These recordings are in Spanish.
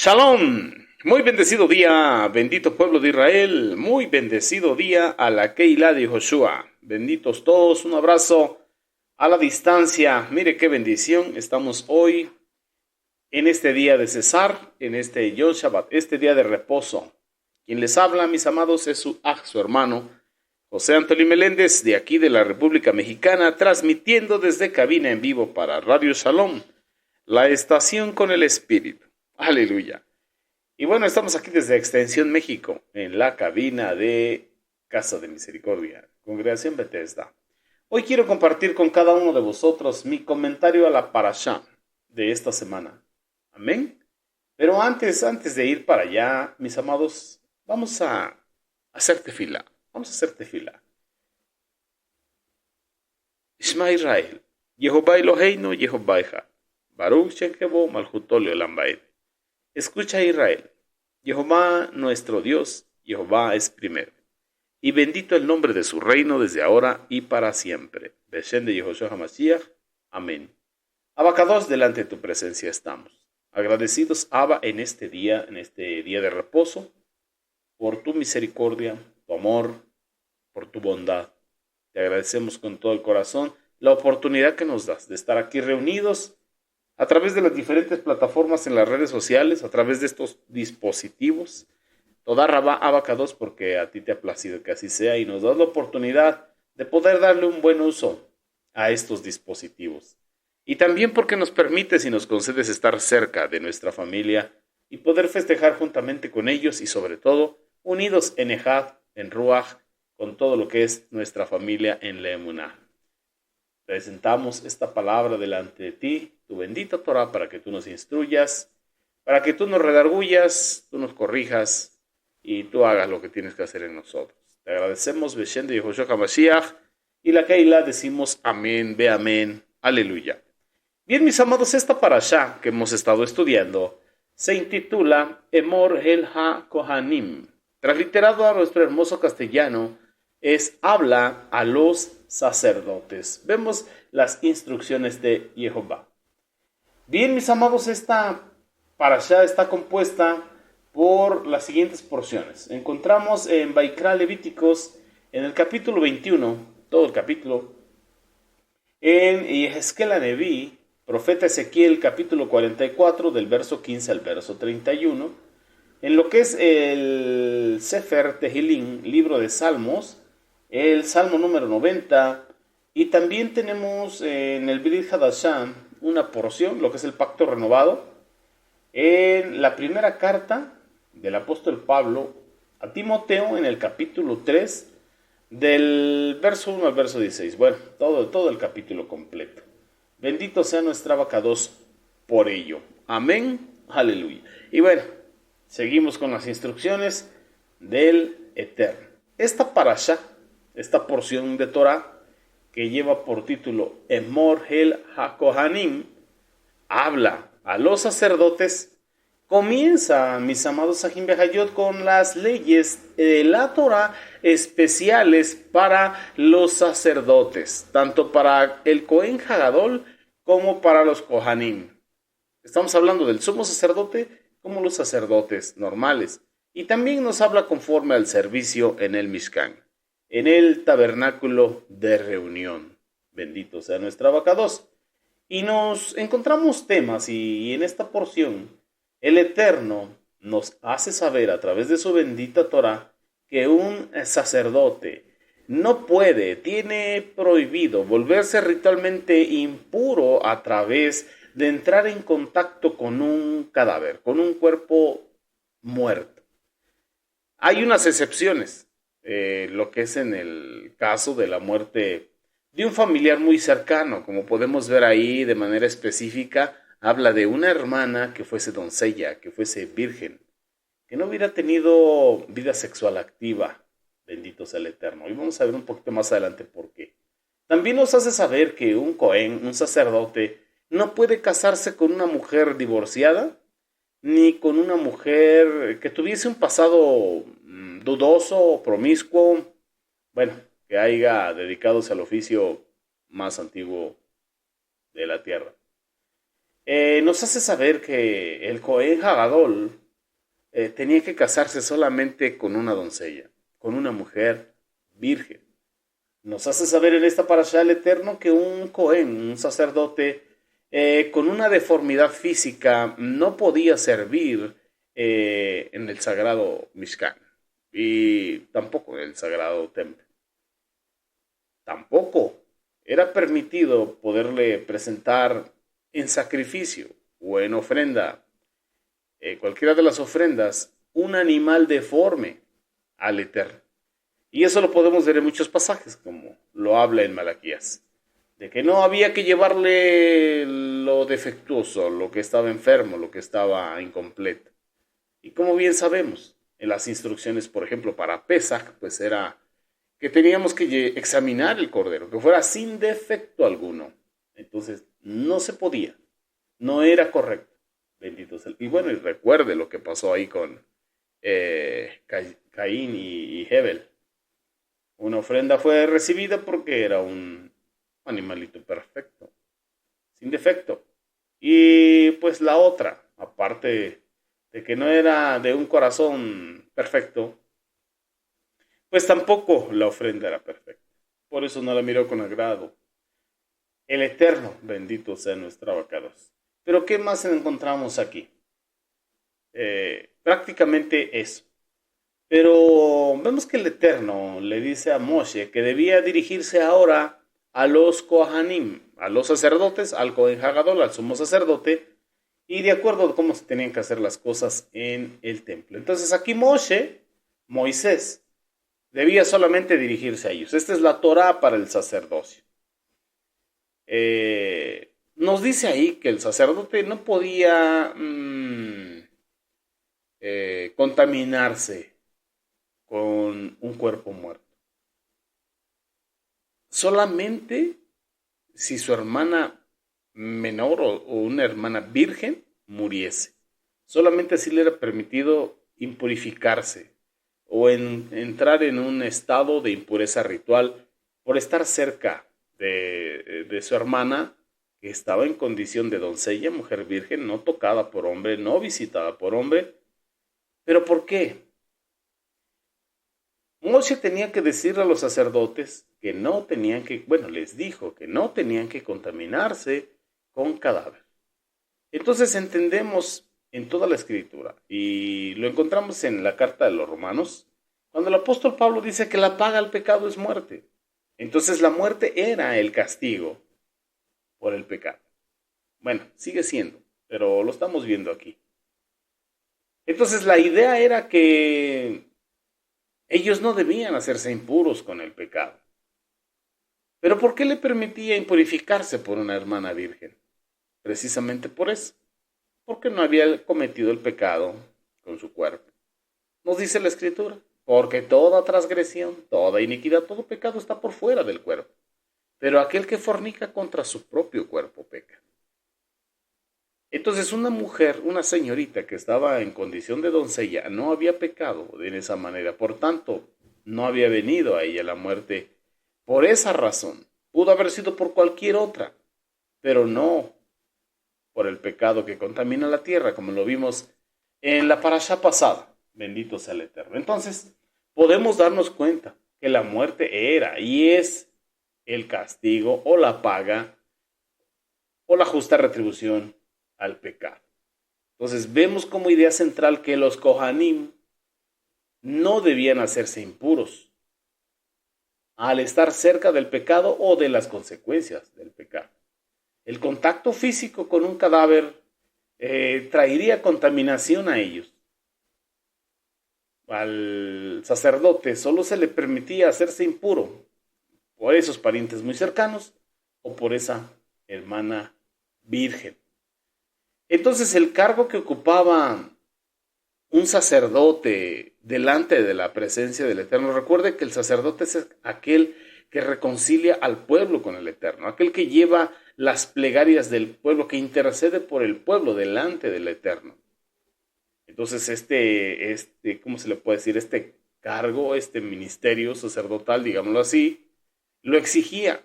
Shalom, muy bendecido día, bendito pueblo de Israel, muy bendecido día a la Keilah de Joshua. Benditos todos, un abrazo a la distancia. Mire qué bendición, estamos hoy en este día de Cesar, en este Yom Shabbat, este día de reposo. Quien les habla, mis amados, es su hermano, José Antonio Meléndez, de aquí de la República Mexicana, transmitiendo desde cabina en vivo para Radio Shalom, la estación con el Espíritu. Aleluya. Y bueno, estamos aquí desde Extensión México, en la cabina de Casa de Misericordia, Congregación Bethesda. Hoy quiero compartir con cada uno de vosotros mi comentario a la parashá de esta semana. Amén. Pero antes de ir para allá, mis amados, vamos a hacer tefilá. Vamos a hacer tefilá. Shema Israel, Yehová Eloheinu, Yehová Echad, Baruch Shem Kevod Malchuto Leolam Vaed. Escucha Israel, Jehová nuestro Dios, Jehová es primero, y bendito el nombre de su reino desde ahora y para siempre. Beshem de Yehoshua HaMashiach. Amén. Abacados, delante de tu presencia estamos. Agradecidos, Abba, en este día de reposo, por tu misericordia, tu amor, por tu bondad. Te agradecemos con todo el corazón la oportunidad que nos das de estar aquí reunidos a través de las diferentes plataformas en las redes sociales, a través de estos dispositivos. Toda Rabá Abacados, porque a ti te ha placido que así sea y nos das la oportunidad de poder darle un buen uso a estos dispositivos. Y también porque nos permites y nos concedes estar cerca de nuestra familia y poder festejar juntamente con ellos y sobre todo unidos en Ejad, en Ruach, con todo lo que es nuestra familia en la Emuná. Presentamos esta palabra delante de ti, tu bendita Torah, para que tú nos instruyas, para que tú nos redargullas, tú nos corrijas y tú hagas lo que tienes que hacer en nosotros. Te agradecemos, Beshem de Yehoshua HaMashiach, y la Keilah decimos amén, ve amén, aleluya. Bien, mis amados, esta parashá que hemos estado estudiando se intitula Emor el HaKohanim. Transliterado a nuestro hermoso castellano, es habla a los sacerdotes. Vemos las instrucciones de Jehová. Bien, mis amados, esta parashá está compuesta por las siguientes porciones. Encontramos en Vaikra Levíticos, en el capítulo 21, todo el capítulo, en Yehezkel Neví, profeta Ezequiel, capítulo 44, del verso 15 al verso 31, en lo que es el Sefer Tehillim, libro de Salmos, el Salmo número 90, y también tenemos en el Brit Hadashah una porción, lo que es el Pacto Renovado, en la primera carta del apóstol Pablo a Timoteo, en el capítulo 3, del verso 1 al verso 16. Bueno, todo el capítulo completo. Bendito sea nuestra Abacados por ello. Amén, aleluya. Y bueno, seguimos con las instrucciones del Eterno. Esta parashá, esta porción de Torah que lleva por título Emor el HaKohanim, habla a los sacerdotes. Comienza, mis amados Sahim Behayot, con las leyes de la Torah especiales para los sacerdotes, tanto para el Cohen Hagadol como para los Kohanim. Estamos hablando del sumo sacerdote como los sacerdotes normales. Y también nos habla conforme al servicio en el Mishkan, en el tabernáculo de reunión. Bendito sea nuestra Abacados. Y nos encontramos temas y en esta porción el Eterno nos hace saber a través de su bendita Torah que un sacerdote no tiene prohibido volverse ritualmente impuro a través de entrar en contacto con un cadáver, con un cuerpo muerto. Hay unas excepciones, lo que es en el caso de la muerte de un familiar muy cercano, como podemos ver ahí de manera específica, habla de una hermana que fuese doncella, que fuese virgen, que no hubiera tenido vida sexual activa. Bendito sea el Eterno. Y vamos a ver un poquito más adelante por qué. También nos hace saber que un Cohen, un sacerdote, no puede casarse con una mujer divorciada, ni con una mujer que tuviese un pasado dudoso o promiscuo, bueno, que haya dedicado al oficio más antiguo de la tierra. nos hace saber que el Cohen Hagadol tenía que casarse solamente con una doncella, con una mujer virgen. Nos hace saber en esta parasha el Eterno que un Cohen, un sacerdote, con una deformidad física, no podía servir en el sagrado Mishkan y tampoco en el sagrado templo. Tampoco era permitido poderle presentar en sacrificio o en ofrenda, cualquiera de las ofrendas, un animal deforme al Eterno. Y eso lo podemos ver en muchos pasajes, como lo habla en Malaquías, de que no había que llevarle lo defectuoso, lo que estaba enfermo, lo que estaba incompleto. Y como bien sabemos, en las instrucciones, por ejemplo, para Pesach, pues era que teníamos que examinar el cordero, que fuera sin defecto alguno. Entonces, no se podía, no era correcto. Bendito sea. Y bueno, y recuerde lo que pasó ahí con Caín y Hebel. Una ofrenda fue recibida porque era un animalito perfecto, sin defecto. Y pues la otra, aparte de que no era de un corazón perfecto, pues tampoco la ofrenda era perfecta. Por eso no la miró con agrado. El Eterno, bendito sea nuestro abacados. Pero ¿qué más encontramos aquí? Prácticamente eso. Pero vemos que el Eterno le dice a Moshe que debía dirigirse ahora a los Kohanim, a los sacerdotes, al Kohen Hagadol, al sumo sacerdote, y de acuerdo a cómo se tenían que hacer las cosas en el templo. Entonces aquí Moisés, debía solamente dirigirse a ellos. Esta es la Torá para el sacerdocio. Nos dice ahí que el sacerdote no podía contaminarse con un cuerpo muerto. Solamente si su hermana menor o una hermana virgen muriese. Solamente así le era permitido impurificarse o entrar en un estado de impureza ritual por estar cerca de su hermana, que estaba en condición de doncella, mujer virgen, no tocada por hombre, no visitada por hombre. ¿Pero por qué? Moshe tenía que decirle a los sacerdotes que no tenían que, bueno, les dijo que no tenían que contaminarse con cadáver. Entonces entendemos en toda la escritura, y lo encontramos en la carta de los Romanos, cuando el apóstol Pablo dice que la paga al pecado es muerte. Entonces la muerte era el castigo por el pecado. Bueno, sigue siendo, pero lo estamos viendo aquí. Entonces la idea era que ellos no debían hacerse impuros con el pecado. ¿Pero por qué le permitía impurificarse por una hermana virgen? Precisamente por eso, porque no había cometido el pecado con su cuerpo. Nos dice la Escritura, porque toda transgresión, toda iniquidad, todo pecado está por fuera del cuerpo, pero aquel que fornica contra su propio cuerpo peca. Entonces una mujer, una señorita que estaba en condición de doncella, no había pecado de esa manera, por tanto, no había venido a ella la muerte por esa razón. Pudo haber sido por cualquier otra, pero no por el pecado que contamina la tierra, como lo vimos en la parasha pasada. Bendito sea el Eterno. Entonces, podemos darnos cuenta que la muerte era y es el castigo o la paga o la justa retribución al pecado. Entonces, vemos como idea central que los Kohanim no debían hacerse impuros al estar cerca del pecado o de las consecuencias del pecado. El contacto físico con un cadáver traería contaminación a ellos. Al sacerdote solo se le permitía hacerse impuro por esos parientes muy cercanos o por esa hermana virgen. Entonces el cargo que ocupaba un sacerdote delante de la presencia del Eterno, recuerde que el sacerdote es aquel que reconcilia al pueblo con el Eterno, aquel que lleva las plegarias del pueblo, que intercede por el pueblo delante del Eterno. Entonces ¿cómo se le puede decir? Este cargo, este ministerio sacerdotal, digámoslo así, lo exigía.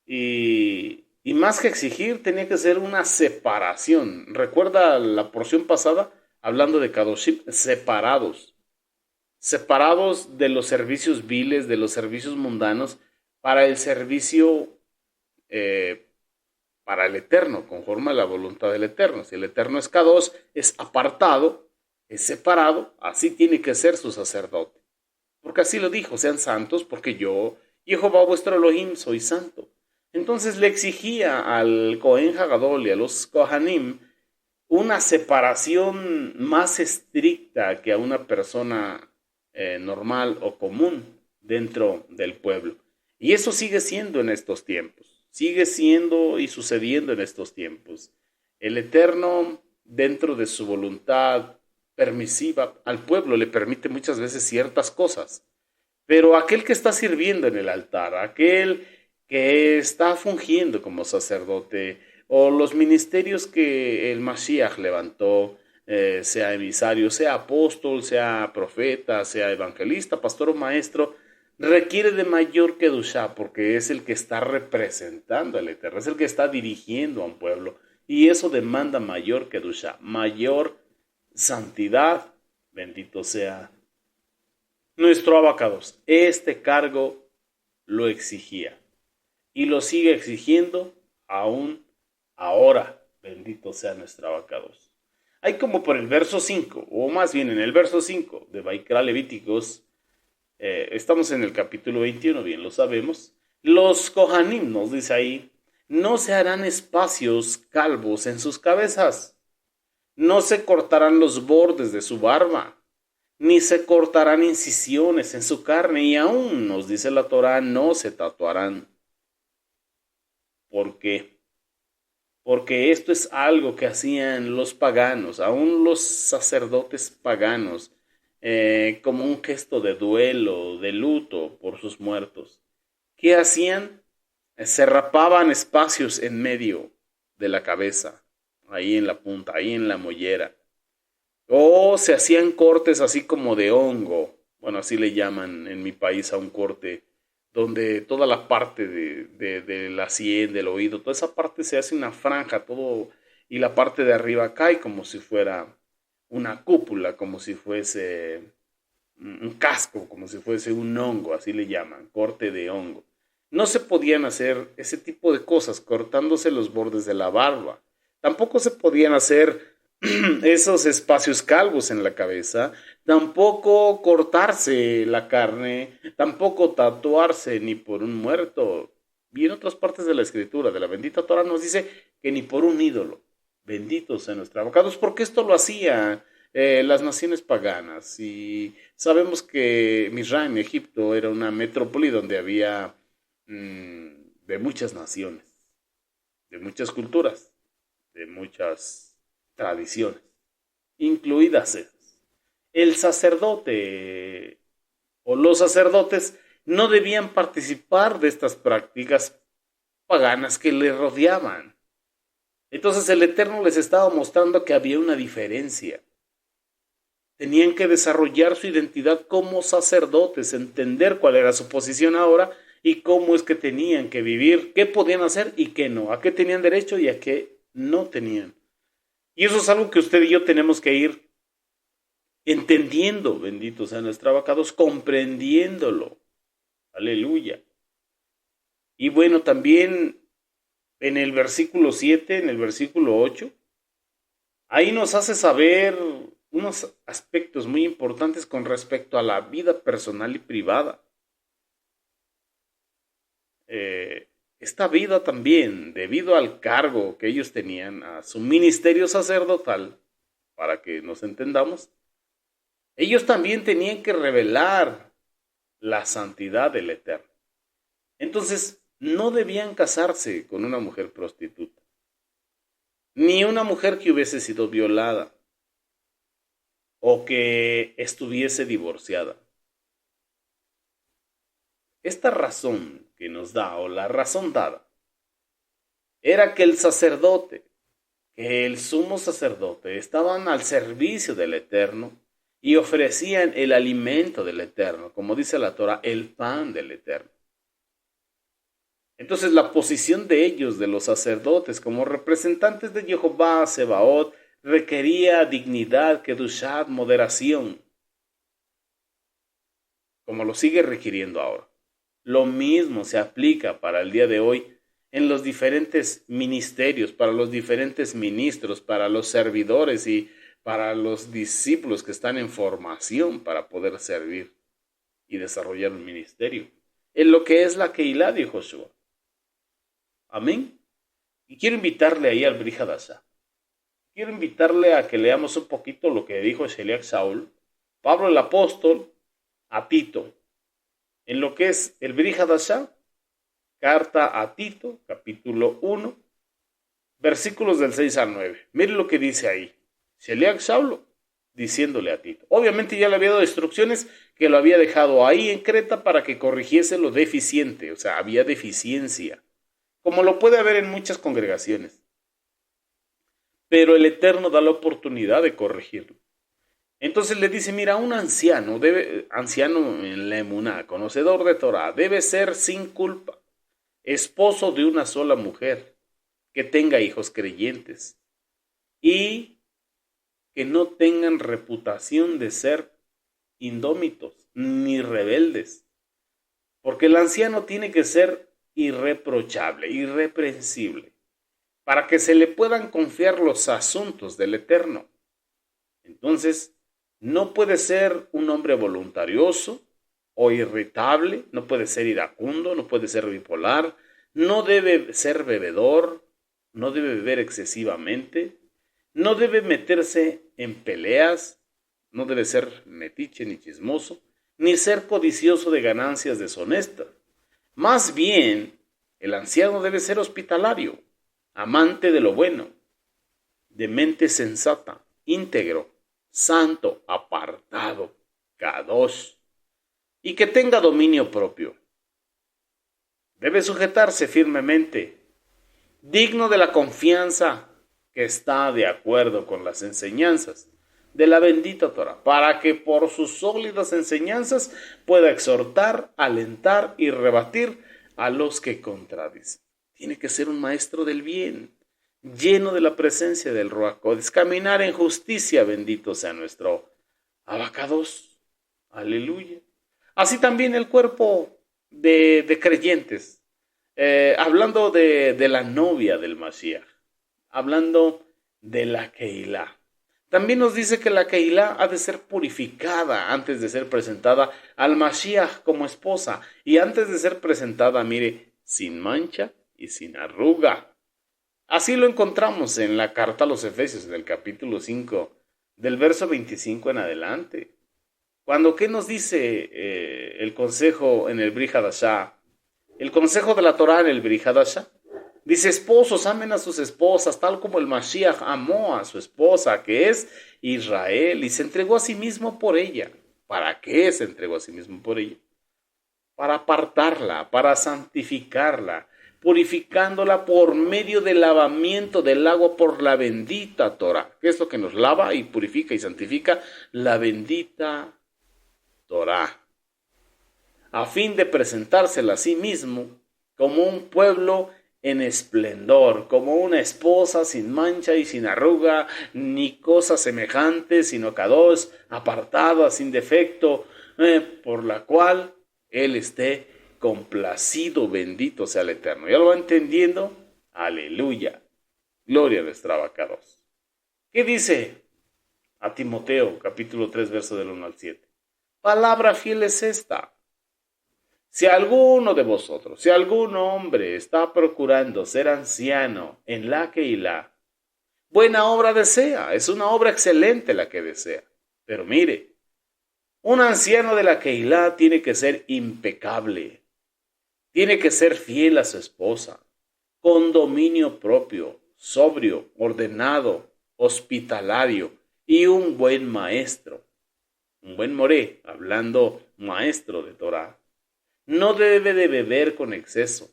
Y Y más que exigir, tenía que ser una separación. ¿Recuerda la porción pasada? Hablando de Kadoshim, separados. Separados de los servicios viles, de los servicios mundanos, para el servicio, eh, para el Eterno, conforme a la voluntad del Eterno. Si el Eterno es Kadosh, es apartado, es separado, así tiene que ser su sacerdote. Porque así lo dijo, sean santos, porque yo, Jehová vuestro Elohim, soy santo. Entonces le exigía al Cohen Hagadol y a los Kohanim una separación más estricta que a una persona normal o común dentro del pueblo. Y eso sigue siendo en estos tiempos, sigue siendo y sucediendo en estos tiempos. El Eterno, dentro de su voluntad permisiva, al pueblo le permite muchas veces ciertas cosas, pero aquel que está sirviendo en el altar, aquel que está fungiendo como sacerdote, o los ministerios que el Mashiach levantó, sea emisario, sea apóstol, sea profeta, sea evangelista, pastor o maestro, requiere de mayor kedushá porque es el que está representando al Eterno, es el que está dirigiendo a un pueblo, y eso demanda mayor kedushá, mayor santidad. Bendito sea nuestro abacados. Este cargo lo exigía y lo sigue exigiendo aún ahora. Bendito sea nuestro abacados. Hay como por el verso 5, o más bien en el verso 5 de Vaikra Levíticos, estamos en el capítulo 21, bien lo sabemos. Los Kohanim, nos dice ahí, no se harán espacios calvos en sus cabezas, no se cortarán los bordes de su barba, ni se cortarán incisiones en su carne, y aún, nos dice la Torá, no se tatuarán. ¿Por qué? Porque esto es algo que hacían los paganos, aún los sacerdotes paganos, como un gesto de duelo, de luto por sus muertos. ¿Qué hacían? Se rapaban espacios en medio de la cabeza, ahí en la punta, ahí en la mollera. O se hacían cortes así como de hongo. Bueno, así le llaman en mi país a un corte donde toda la parte de la sien, del oído, toda esa parte se hace una franja, todo, y la parte de arriba cae como si fuera una cúpula, como si fuese un casco, como si fuese un hongo, así le llaman, corte de hongo. No se podían hacer ese tipo de cosas cortándose los bordes de la barba. Tampoco se podían hacer esos espacios calvos en la cabeza, tampoco cortarse la carne, tampoco tatuarse ni por un muerto. Y en otras partes de la escritura, de la bendita Torah, nos dice que ni por un ídolo. Benditos sean nuestros abogados, porque esto lo hacían las naciones paganas. Y sabemos que Misraim, Egipto, era una metrópoli donde había de muchas naciones, de muchas culturas, de muchas tradiciones, incluidas esas. El sacerdote o los sacerdotes no debían participar de estas prácticas paganas que le rodeaban. Entonces el Eterno les estaba mostrando que había una diferencia. Tenían que desarrollar su identidad como sacerdotes, entender cuál era su posición ahora y cómo es que tenían que vivir, qué podían hacer y qué no, a qué tenían derecho y a qué no tenían. Y eso es algo que usted y yo tenemos que ir entendiendo, benditos sean nuestros abacados, comprendiéndolo. Aleluya. Y bueno, también en el versículo 7, en el versículo 8, ahí nos hace saber unos aspectos muy importantes con respecto a la vida personal y privada. Esta vida también, debido al cargo que ellos tenían, a su ministerio sacerdotal, para que nos entendamos, ellos también tenían que revelar la santidad del Eterno. Entonces, no debían casarse con una mujer prostituta, ni una mujer que hubiese sido violada o que estuviese divorciada. Esta razón que nos da, o la razón dada, era que el sacerdote, que el sumo sacerdote, estaban al servicio del Eterno y ofrecían el alimento del Eterno, como dice la Torah, el pan del Eterno. Entonces la posición de ellos, de los sacerdotes, como representantes de Jehová Sebaot, requería dignidad, kedushá, moderación, como lo sigue requiriendo ahora. Lo mismo se aplica para el día de hoy en los diferentes ministerios, para los diferentes ministros, para los servidores y para los discípulos que están en formación para poder servir y desarrollar un ministerio. En lo que es la Keilah de Josué. Amén. Y quiero invitarle ahí al Brit Hadashah. Quiero invitarle a que leamos un poquito lo que dijo Sheliach Shaul, Pablo el apóstol, a Tito. En lo que es el Brit Hadashah, carta a Tito, capítulo 1, versículos del 6 al 9. Miren lo que dice ahí. Sheliach Shaul diciéndole a Tito. Obviamente ya le había dado instrucciones que lo había dejado ahí en Creta para que corrigiese lo deficiente. O sea, había deficiencia. Como lo puede haber en muchas congregaciones. Pero el Eterno da la oportunidad de corregirlo. Entonces le dice, mira, un anciano en la emuná, conocedor de Torah, debe ser sin culpa, esposo de una sola mujer, que tenga hijos creyentes y que no tengan reputación de ser indómitos ni rebeldes, porque el anciano tiene que ser irreprochable, irreprensible, para que se le puedan confiar los asuntos del Eterno. Entonces, no puede ser un hombre voluntarioso o irritable, no puede ser iracundo, no puede ser bipolar, no debe ser bebedor, no debe beber excesivamente, no debe meterse en peleas, no debe ser metiche ni chismoso, ni ser codicioso de ganancias deshonestas. Más bien, el anciano debe ser hospitalario, amante de lo bueno, de mente sensata, íntegro, santo, apartado, kadosh, y que tenga dominio propio. Debe sujetarse firmemente, digno de la confianza que está de acuerdo con las enseñanzas de la bendita Torah, para que por sus sólidas enseñanzas pueda exhortar, alentar y rebatir a los que contradicen. Tiene que ser un maestro del bien, lleno de la presencia del Ruach Kodesh, caminar en justicia, bendito sea nuestro Abacados. Aleluya. Así también el cuerpo de creyentes, hablando de la novia del Mashiach, hablando de la Keilah. También nos dice que la Keilah ha de ser purificada antes de ser presentada al Mashiach como esposa y antes de ser presentada, mire, sin mancha y sin arruga. Así lo encontramos en la carta a los Efesios, del capítulo 5, del verso 25 en adelante. Cuando, ¿qué nos dice el consejo en el Brit Hadashah? El consejo de la Torah en el Brit Hadashah. Dice, esposos, amen a sus esposas, tal como el Mashiach amó a su esposa, que es Israel, y se entregó a sí mismo por ella. ¿Para qué se entregó a sí mismo por ella? Para apartarla, para santificarla, purificándola por medio del lavamiento del agua por la bendita Torah. ¿Qué es lo que nos lava y purifica y santifica? La bendita Torah. A fin de presentársela a sí mismo como un pueblo en esplendor, como una esposa sin mancha y sin arruga, ni cosa semejante, sino kadosh, apartada, sin defecto, por la cual Él esté complacido, bendito sea el Eterno. ¿Ya lo va entendiendo? Aleluya. Gloria a nuestra Abacados. ¿Qué dice a Timoteo, capítulo 3, verso del 1 al 7? Palabra fiel es esta. Si alguno de vosotros, si algún hombre está procurando ser anciano en la Keilah, buena obra desea, es una obra excelente la que desea. Pero mire, un anciano de la Keilah tiene que ser impecable, tiene que ser fiel a su esposa, con dominio propio, sobrio, ordenado, hospitalario y un buen maestro, un buen moré, hablando maestro de Torah. No debe de beber con exceso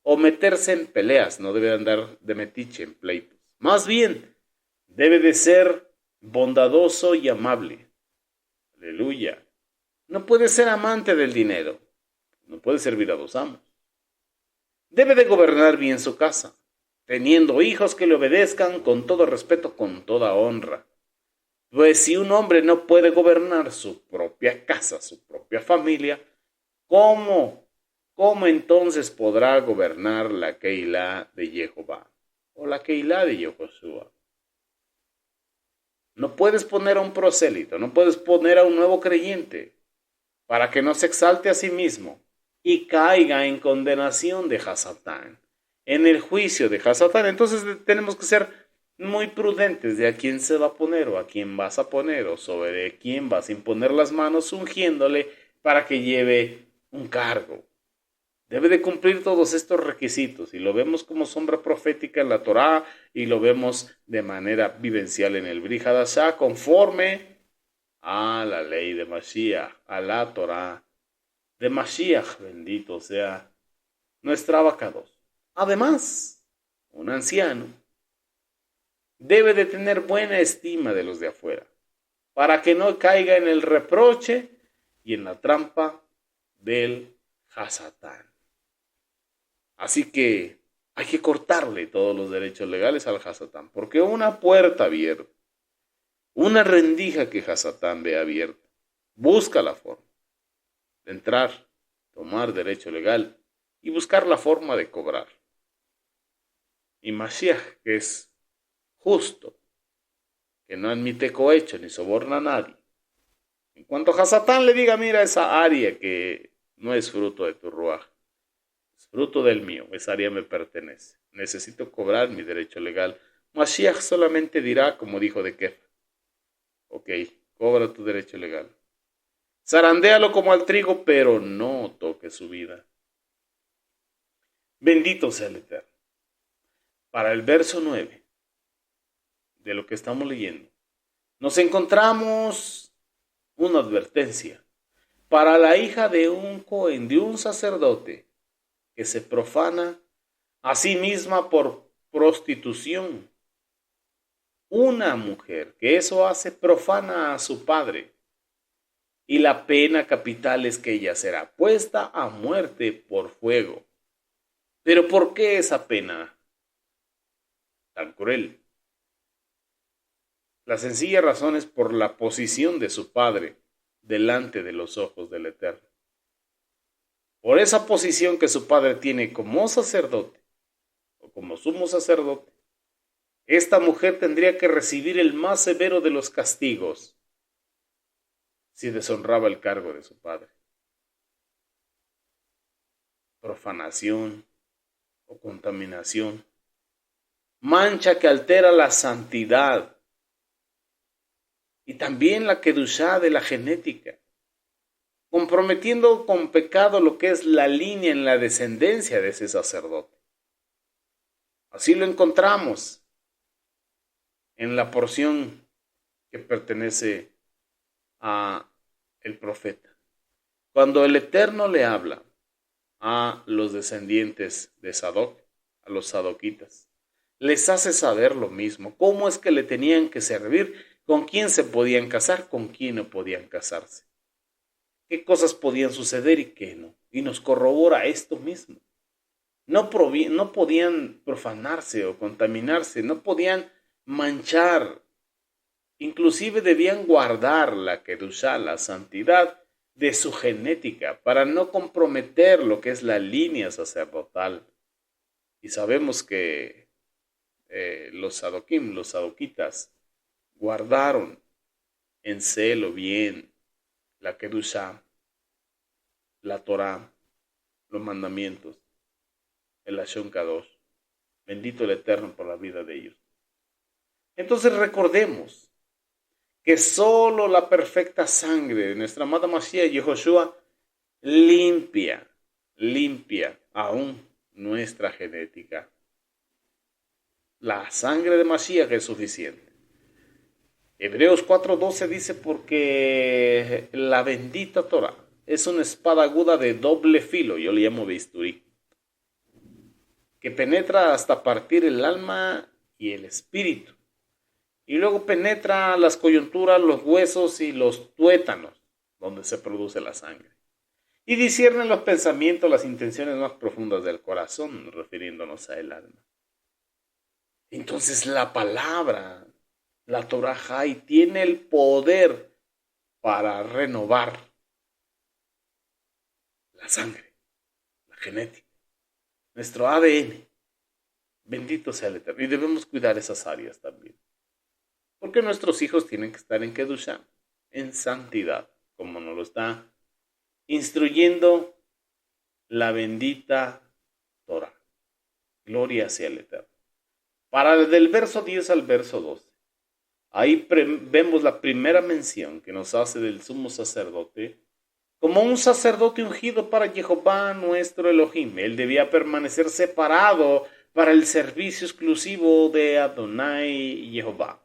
o meterse en peleas, no debe andar de metiche en pleitos. Más bien, debe de ser bondadoso y amable. Aleluya. No puede ser amante del dinero, no puede servir a dos amos. Debe de gobernar bien su casa, teniendo hijos que le obedezcan con todo respeto, con toda honra. Pues si un hombre no puede gobernar su propia casa, su propia familia, ¿cómo? ¿Cómo entonces podrá gobernar la Keilah de Jehová o la Keilah de Yehoshua? No puedes poner a un prosélito, no puedes poner a un nuevo creyente para que no se exalte a sí mismo y caiga en condenación de Hasatán, en el juicio de Hasatán. Entonces tenemos que ser muy prudentes de a quién se va a poner o a quién vas a poner o sobre quién vas a imponer las manos ungiéndole para que lleve un cargo. Debe de cumplir todos estos requisitos y lo vemos como sombra profética en la Torá y lo vemos de manera vivencial en el Brit Hadashah conforme a la ley de Mashiach, a la Torá de Mashiach, bendito sea nuestra Abacados. Además, un anciano debe de tener buena estima de los de afuera para que no caiga en el reproche y en la trampa del Hasatán. Así que hay que cortarle todos los derechos legales al Hasatán, porque una puerta abierta, una rendija que Hasatán ve abierta, busca la forma de entrar, tomar derecho legal y buscar la forma de cobrar. Y Mashiach, que es justo, que no admite cohecho ni soborna a nadie, en cuanto Hasatán le diga, mira esa área que no es fruto de tu ruaj, es fruto del mío, esa área me pertenece, necesito cobrar mi derecho legal. Mashiach solamente dirá, como dijo de Kefa, ok, cobra tu derecho legal. Zarandéalo como al trigo, pero no toque su vida. Bendito sea el Eterno. Para el verso 9 de lo que estamos leyendo, nos encontramos una advertencia para la hija de un cohen, de un sacerdote, que se profana a sí misma por prostitución. Una mujer que eso hace profana a su padre. Y la pena capital es que ella será puesta a muerte por fuego. Pero ¿por qué esa pena tan cruel? La sencilla razón es por la posición de su padre delante de los ojos del Eterno. Por esa posición que su padre tiene como sacerdote o como sumo sacerdote, esta mujer tendría que recibir el más severo de los castigos si deshonraba el cargo de su padre. Profanación o contaminación, mancha que altera la santidad y también la kedushá de la genética, comprometiendo con pecado lo que es la línea en la descendencia de ese sacerdote. Así lo encontramos en la porción que pertenece a el profeta. Cuando el Eterno le habla a los descendientes de Sadoc, a los sadoquitas, les hace saber lo mismo, cómo es que le tenían que servir, con quién se podían casar, con quién no podían casarse, qué cosas podían suceder y qué no. Y nos corrobora esto mismo. No podían profanarse o contaminarse, no podían manchar, inclusive debían guardar la kedushá, la santidad de su genética, para no comprometer lo que es la línea sacerdotal. Y sabemos que los sadoquim, los sadoquitas, guardaron en celo bien la kedushá, la Torá, los mandamientos, el Lashon Kadosh. Bendito el Eterno por la vida de ellos. Entonces recordemos que solo la perfecta sangre de nuestra amada Mashiach Yehoshua limpia aún nuestra genética. La sangre de Mashiach es suficiente. Hebreos 4:12 dice, porque la bendita Torah es una espada aguda de doble filo, yo le llamo bisturí, que penetra hasta partir el alma y el espíritu, y luego penetra las coyunturas, los huesos y los tuétanos, donde se produce la sangre. y discierne los pensamientos, las intenciones más profundas del corazón, refiriéndonos a el alma. Entonces la palabra, la Torah Hay, tiene el poder para renovar la sangre, la genética, nuestro ADN. Bendito sea el Eterno. Y debemos cuidar esas áreas también. Porque nuestros hijos tienen que estar en Kedushá, en santidad, como nos lo está instruyendo la bendita Torah. Gloria sea el Eterno. Para del verso 10 al verso 12, ahí vemos la primera mención que nos hace del sumo sacerdote como un sacerdote ungido para Jehová nuestro Elohim. Él debía permanecer separado para el servicio exclusivo de Adonai y Jehová.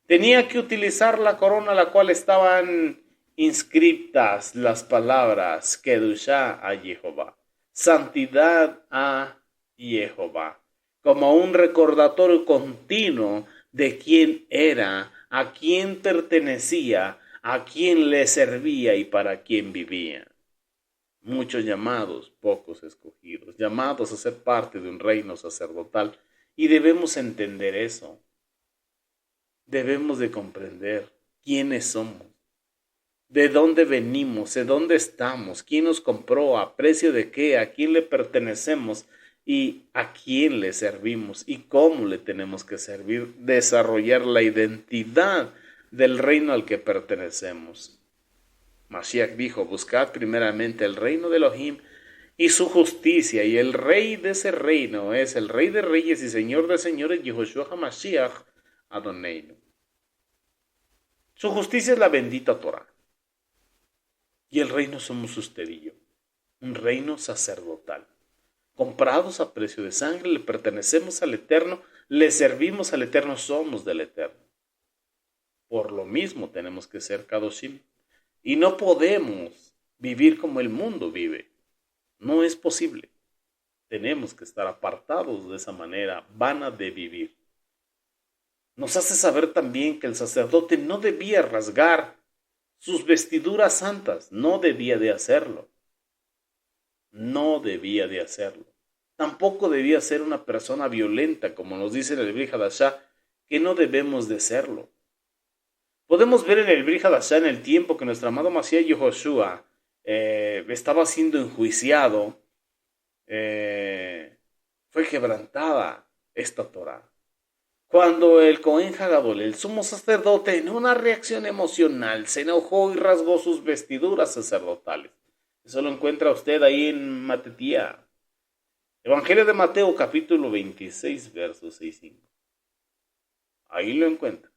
Tenía que utilizar la corona a la cual estaban inscritas las palabras Kedushá a Jehová, santidad a Jehová, como un recordatorio continuo de quién era, a quién pertenecía, a quién le servía y para quién vivía. Muchos llamados, pocos escogidos, llamados a ser parte de un reino sacerdotal, y debemos entender eso. Debemos de comprender quiénes somos, de dónde venimos, de dónde estamos, quién nos compró, a precio de qué, a quién le pertenecemos y a quién le servimos y cómo le tenemos que servir, desarrollar la identidad del reino al que pertenecemos. Mashiach dijo, buscad primeramente el reino de Elohim y su justicia, y el rey de ese reino es el rey de reyes y señor de señores, Yehoshua HaMashiach Adoneinu. Su justicia es la bendita Torah. Y el reino somos usted y yo. Un reino sacerdotal. Comprados a precio de sangre, le pertenecemos al Eterno, le servimos al Eterno, somos del Eterno. Por lo mismo tenemos que ser Kadoshim. Y no podemos vivir como el mundo vive. No es posible. Tenemos que estar apartados de esa manera vana de vivir. Nos hace saber también que el sacerdote no debía rasgar sus vestiduras santas, no debía de hacerlo. No debía de hacerlo. Tampoco debía ser una persona violenta, como nos dice en el Brit Hadashah, que no debemos de serlo. Podemos ver en el Brit Hadashah, en el tiempo que nuestro amado Mashiach Yehoshua estaba siendo enjuiciado, fue quebrantada esta Torah. Cuando el Cohen Hagadol, el sumo sacerdote, en una reacción emocional, se enojó y rasgó sus vestiduras sacerdotales. Eso lo encuentra usted ahí en Matetía. Evangelio de Mateo, capítulo 26, versos 6 y 5. Ahí lo encuentra.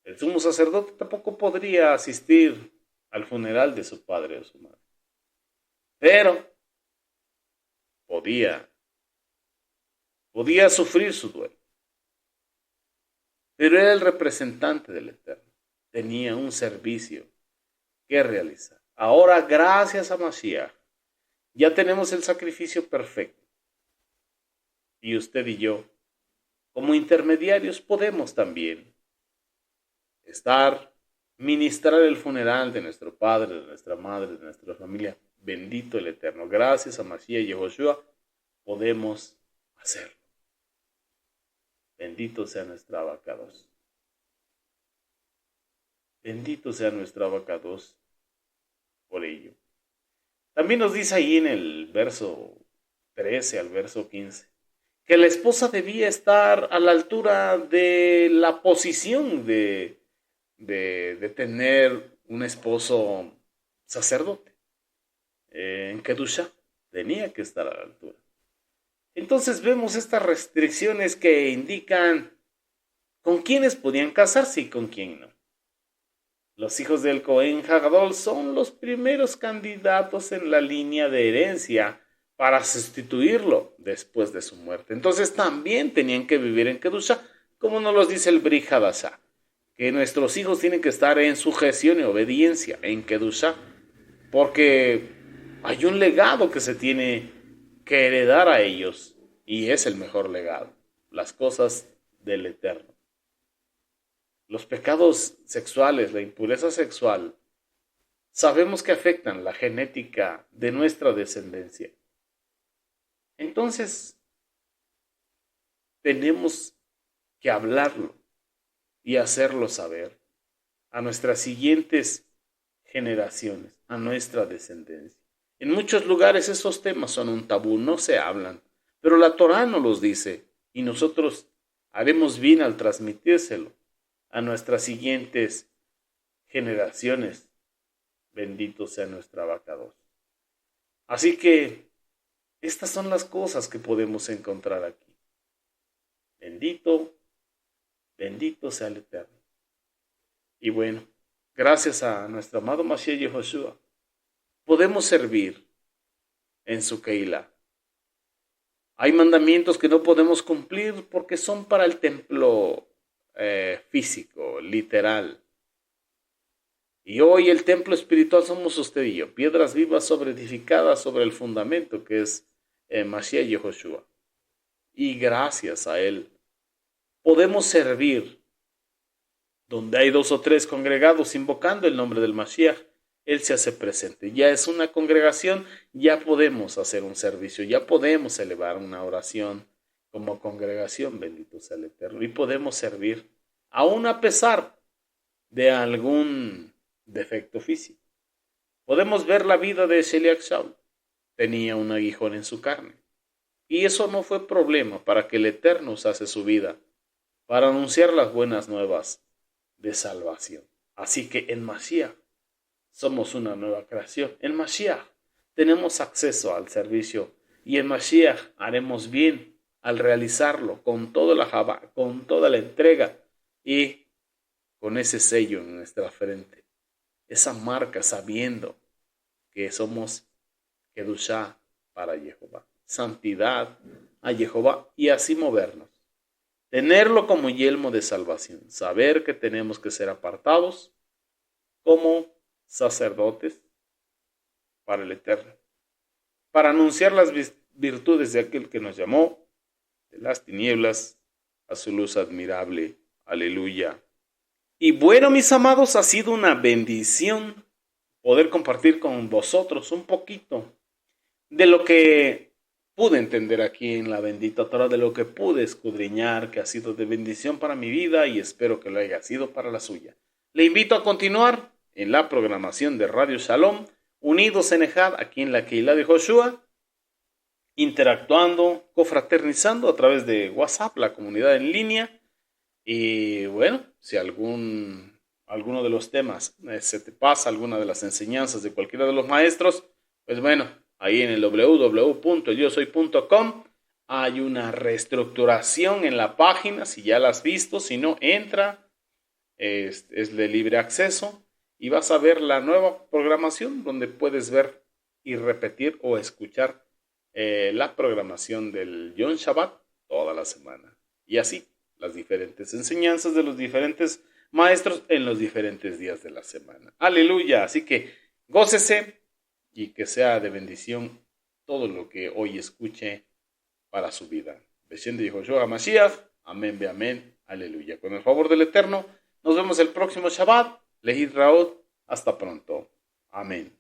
El sumo sacerdote tampoco podría asistir al funeral de su padre o su madre. Pero podía sufrir su duelo. Pero era el representante del Eterno. Tenía un servicio que realizar. Ahora, gracias a Mashiach, ya tenemos el sacrificio perfecto. Y usted y yo, como intermediarios, podemos también ministrar el funeral de nuestro padre, de nuestra madre, de nuestra familia. Bendito el Eterno. Gracias a Mashiach y Yehoshua, podemos hacerlo. Bendito sea nuestro Abacados. Bendito sea nuestro Abacados por ello. También nos dice ahí en el verso 13 al verso 15 que la esposa debía estar a la altura de la posición de tener un esposo sacerdote. En Kedushá tenía que estar a la altura. Entonces vemos estas restricciones que indican con quiénes podían casarse y con quién no. Los hijos del Cohen Hagadol son los primeros candidatos en la línea de herencia para sustituirlo después de su muerte. Entonces también tenían que vivir en Kedushá, como nos lo dice el Brit Hadashah, que nuestros hijos tienen que estar en sujeción y obediencia en Kedushá, porque hay un legado que se tiene que heredar a ellos, y es el mejor legado, las cosas del Eterno. Los pecados sexuales, la impureza sexual, sabemos que afectan la genética de nuestra descendencia. Entonces, tenemos que hablarlo y hacerlo saber a nuestras siguientes generaciones, a nuestra descendencia. En muchos lugares esos temas son un tabú, no se hablan, pero la Torá nos los dice y nosotros haremos bien al transmitírselo a nuestras siguientes generaciones. Bendito sea nuestra abacados. Así que estas son las cosas que podemos encontrar aquí. Bendito, bendito sea el Eterno. Y bueno, gracias a nuestro amado Mashiach Yehoshua, podemos servir en su Keilah. Hay mandamientos que no podemos cumplir porque son para el templo físico, literal. Y hoy el templo espiritual somos usted y yo, piedras vivas edificadas sobre el fundamento que es Mashiach Yehoshua. Y gracias a él podemos servir donde hay 2 o 3 congregados invocando el nombre del Mashiach. Él se hace presente. Ya es una congregación, ya podemos hacer un servicio, ya podemos elevar una oración como congregación, bendito sea el Eterno, y podemos servir aún a pesar de algún defecto físico. Podemos ver la vida de Sheliach Shaul. Tenía un aguijón en su carne. Y eso no fue problema para que el Eterno usase su vida para anunciar las buenas nuevas de salvación. Así que en Mashiach somos una nueva creación. En Mashiach tenemos acceso al servicio y en Mashiach haremos bien al realizarlo con toda la jabá, con toda la entrega y con ese sello en nuestra frente. Esa marca sabiendo que somos Kedushá para Jehová. Santidad a Jehová y así movernos. Tenerlo como yelmo de salvación. Saber que tenemos que ser apartados como sacerdotes para el Eterno. Para anunciar las virtudes de aquel que nos llamó de las tinieblas a su luz admirable. Aleluya. Y bueno, mis amados, ha sido una bendición poder compartir con vosotros un poquito de lo que pude entender aquí en la bendita Torah, de lo que pude escudriñar, que ha sido de bendición para mi vida y espero que lo haya sido para la suya. Le invito a continuar en la programación de Radio Shalom, unidos en Ejad, aquí en la Keilah de Joshua, interactuando, confraternizando a través de WhatsApp, la comunidad en línea. Y bueno, si alguno de los temas se te pasa, alguna de las enseñanzas de cualquiera de los maestros, pues bueno, ahí en el www.yosoy.com hay una reestructuración en la página, si ya la has visto, si no, entra, es de libre acceso y vas a ver la nueva programación donde puedes ver y repetir o escuchar la programación del Yom Shabbat toda la semana. Y así, las diferentes enseñanzas de los diferentes maestros en los diferentes días de la semana. Aleluya. Así que gócese y que sea de bendición todo lo que hoy escuche para su vida. Beshem de Yehoshua Mashiach. Amén, be amén. Aleluya. Con el favor del Eterno, nos vemos el próximo Shabbat. Lehit Raot. Hasta pronto. Amén.